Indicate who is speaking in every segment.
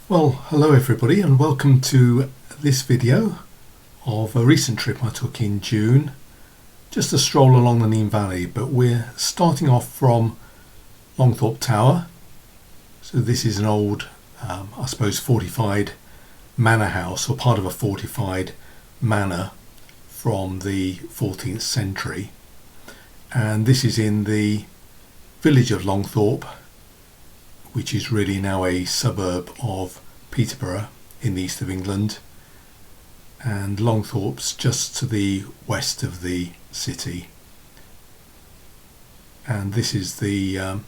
Speaker 1: Well, hello everybody and welcome to this video of a recent trip I took in June. Just a stroll along the Nene Valley, but we're starting off from Longthorpe Tower. So this is an old, I suppose, fortified manor house, or part of a fortified manor from the 14th century. And this is in the village of Longthorpe, which is really now a suburb of Peterborough in the east of England, and Longthorpe's just to the west of the city. And this is the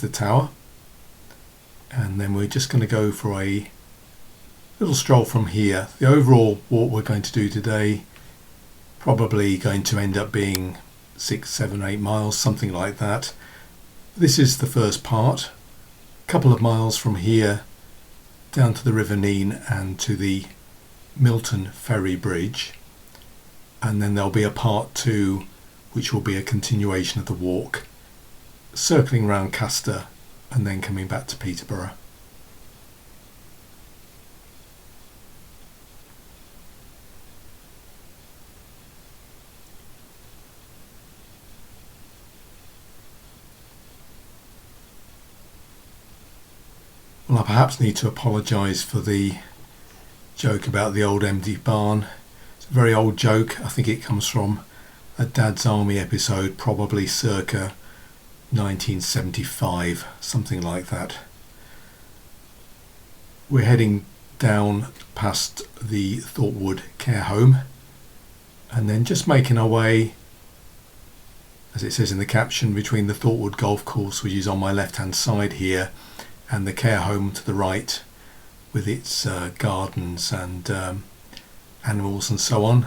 Speaker 1: tower, and then we're just going to go for a little stroll from here. The overall walk we're going to do today probably going to end up being 6, 7, 8 miles, something like that. This is the first part. Couple of miles from here down to the River Nene and to the Milton Ferry Bridge, and then there'll be a part 2 which will be a continuation of the walk, circling around Castor and then coming back to Peterborough. Well, I perhaps need to apologise for the joke about the old empty barn. It's a very old joke. I think it comes from a Dad's Army episode, probably circa 1975, something like that. We're heading down past the Thorpe care home and then just making our way, as it says in the caption, between the Thorpe golf course, which is on my left hand side here, and the care home to the right with its gardens and animals and so on.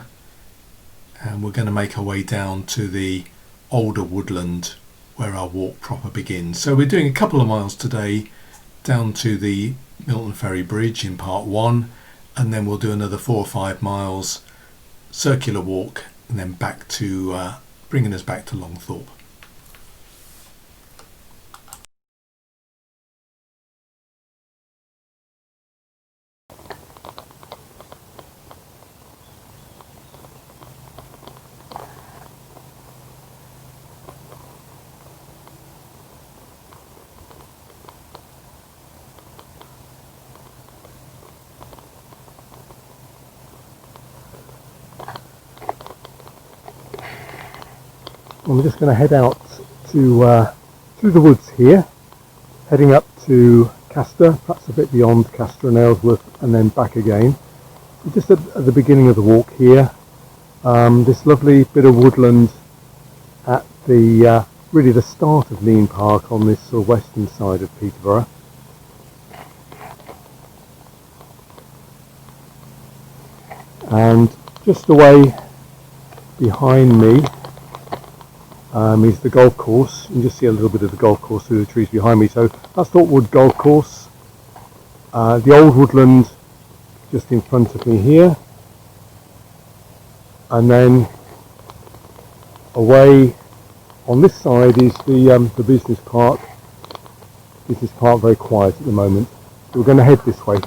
Speaker 1: And we're going to make our way down to the older woodland where our walk proper begins. So we're doing a couple of miles today down to the Milton Ferry Bridge in part 1, and then we'll do another 4 or 5 miles circular walk and then back to bringing us back to Longthorpe. I'm just going to head out to through the woods here, heading up to Castor, perhaps a bit beyond Castor and Aylesworth, and then back again. So just at the beginning of the walk here, this lovely bit of woodland at the really the start of Nene Park on this sort of western side of Peterborough. And just away behind me is the golf course. You can just see a little bit of the golf course through the trees behind me. So that's Thorpe Golf Course. The old woodland just in front of me here, and then away on this side is the business park. Business park, very quiet at the moment. So we're going to head this way.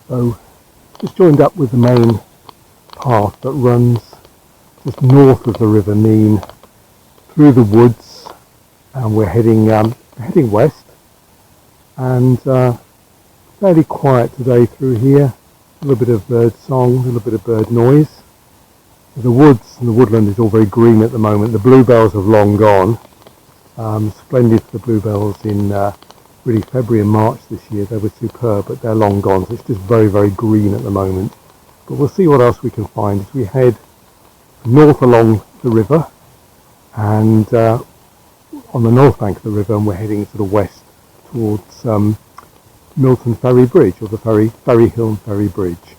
Speaker 1: So just joined up with the main path that runs just north of the River Nene through the woods, and we're heading west, and fairly quiet today through here. A little bit of bird song, a little bit of bird noise. The woods and the woodland is all very green at the moment. The bluebells have long gone. Splendid for the bluebells in really February and March this year, they were superb, but they're long gone, so it's just very, very green at the moment. But we'll see what else we can find as we head north along the river, and on the north bank of the river, and we're heading sort of west towards Milton Ferry Bridge, or the Ferry Hill and Ferry Bridge,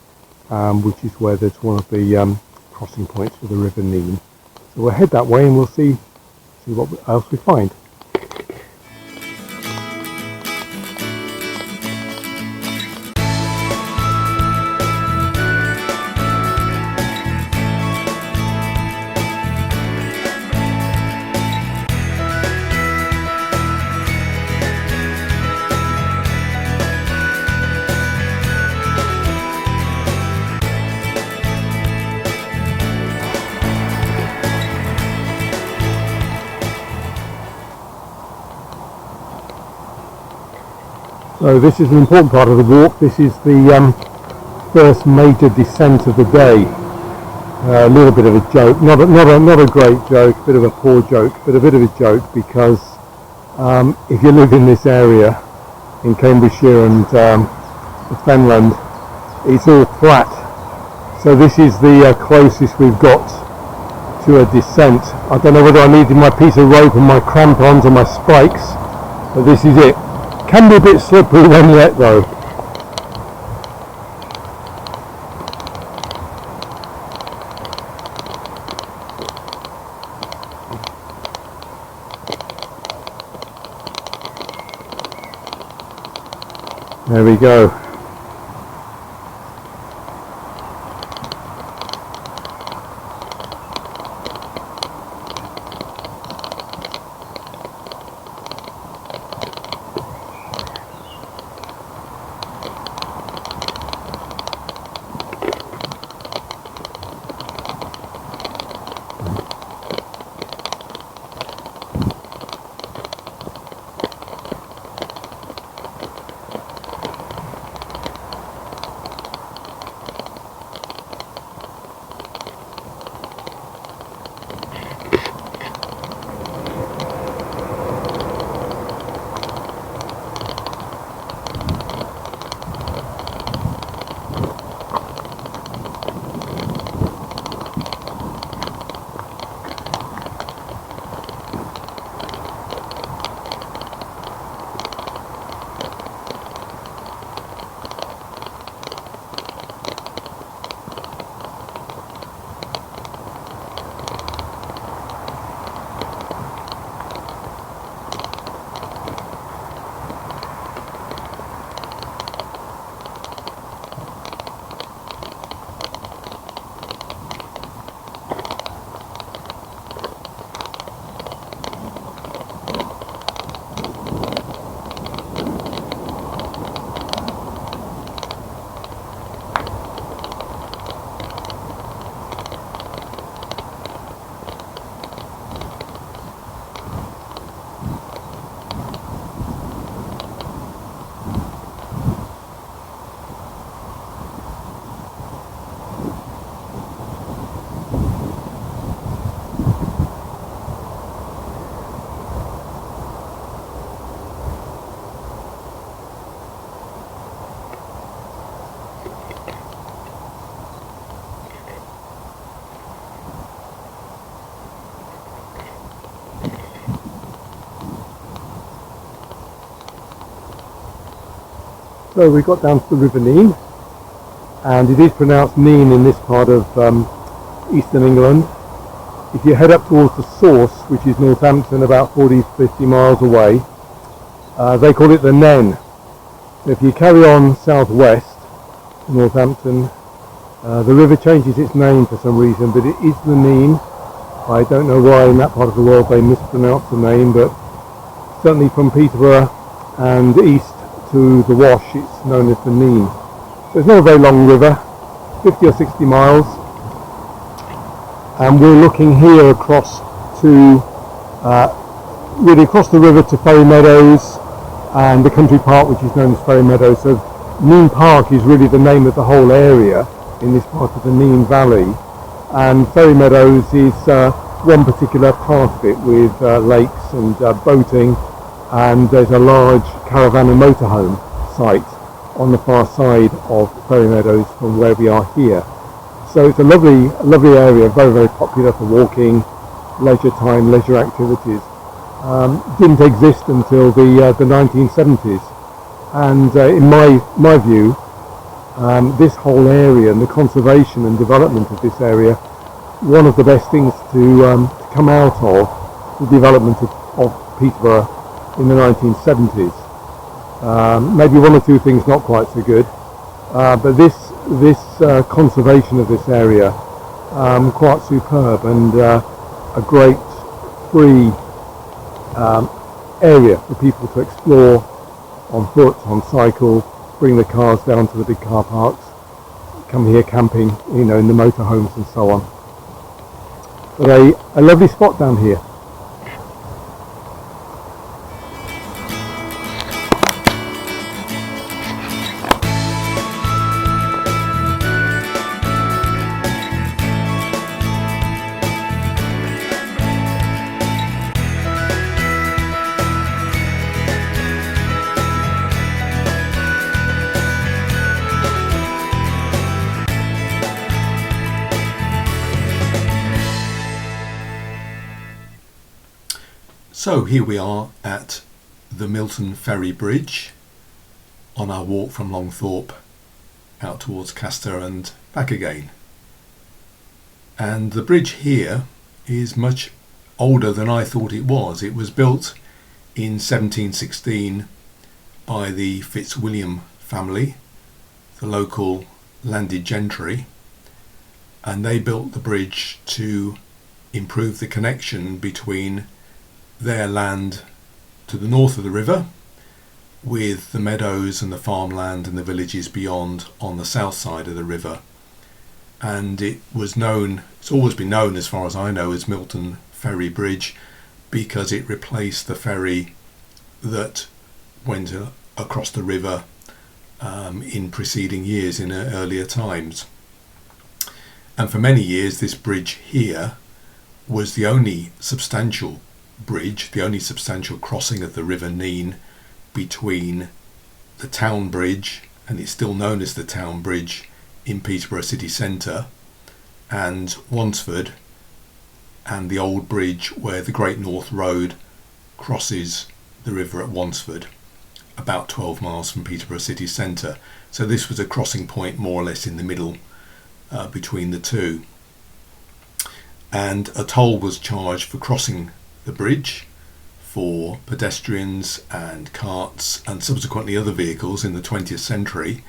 Speaker 1: which is where there's one of the crossing points for the River Nene. So we'll head that way and we'll see what else we find. So this is an important part of the walk. This is the first major descent of the day. A little bit of a joke, not a great joke, a bit of a poor joke, but a bit of a joke because if you live in this area in Cambridgeshire and the Fenland, it's all flat. So this is the closest we've got to a descent. I don't know whether I needed my piece of rope and my crampons or my spikes, but this is it. Can be a bit slippery when wet though. There we go. So we got down to the River Nene, and it is pronounced Nene in this part of eastern England. If you head up towards the source, which is Northampton, about 40-50 miles away, they call it the Nene. So if you carry on southwest to Northampton, the river changes its name for some reason, but it is the Nene. I don't know why in that part of the world they mispronounce the name, but certainly from Peterborough and east to the Wash, it's known as the Nene. So it's not a very long river, 50 or 60 miles, and we're looking here across to really across the river to Ferry Meadows and the country park, which is known as Ferry Meadows. So Nene Park is really the name of the whole area in this part of the Nene Valley, and Ferry Meadows is one particular part of it with lakes and boating
Speaker 2: and there's a large caravan and motorhome site on the far side of Ferry Meadows from where we are here. So it's a lovely area, very popular for walking, leisure time, leisure activities. Didn't exist until the 1970s, and in my view, this whole area and the conservation and development of this area, one of the best things to come out of the development of Peterborough in the 1970s. Maybe one or two things not quite so good, but this conservation of this area, quite superb, and a great free area for people to explore on foot, on cycle, bring the cars down to the big car parks, come here camping, in the motorhomes and so on. But a lovely spot down here.
Speaker 1: So here we are at the Milton Ferry Bridge on our walk from Longthorpe out towards Castor and back again. And the bridge here is much older than I thought it was. It was built in 1716 by the Fitzwilliam family, the local landed gentry, and they built the bridge to improve the connection between their land to the north of the river with the meadows and the farmland and the villages beyond on the south side of the river. And it's always been known, as far as I know, as Milton Ferry Bridge, because it replaced the ferry that went across the river in preceding years, in earlier times. And for many years this bridge here was the only substantial bridge, the only substantial crossing of the River Nene between the town bridge, and it's still known as the town bridge in Peterborough city centre, and Wansford, and the old bridge where the Great North Road crosses the river at Wansford, about 12 miles from Peterborough city centre. So this was a crossing point more or less in the middle between the two, and a toll was charged for crossing the bridge for pedestrians and carts and subsequently other vehicles in the 20th century,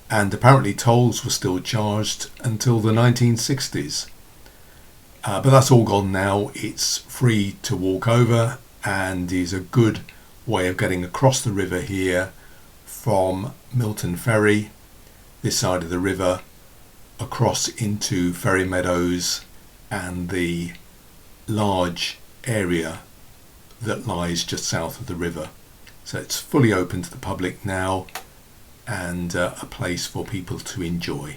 Speaker 1: and apparently tolls were still charged until the 1960s. But that's all gone now. It's free to walk over and is a good way of getting across the river here from Milton Ferry, this side of the river, across into Ferry Meadows and the large area that lies just south of the river. So it's fully open to the public now, and a place for people to enjoy.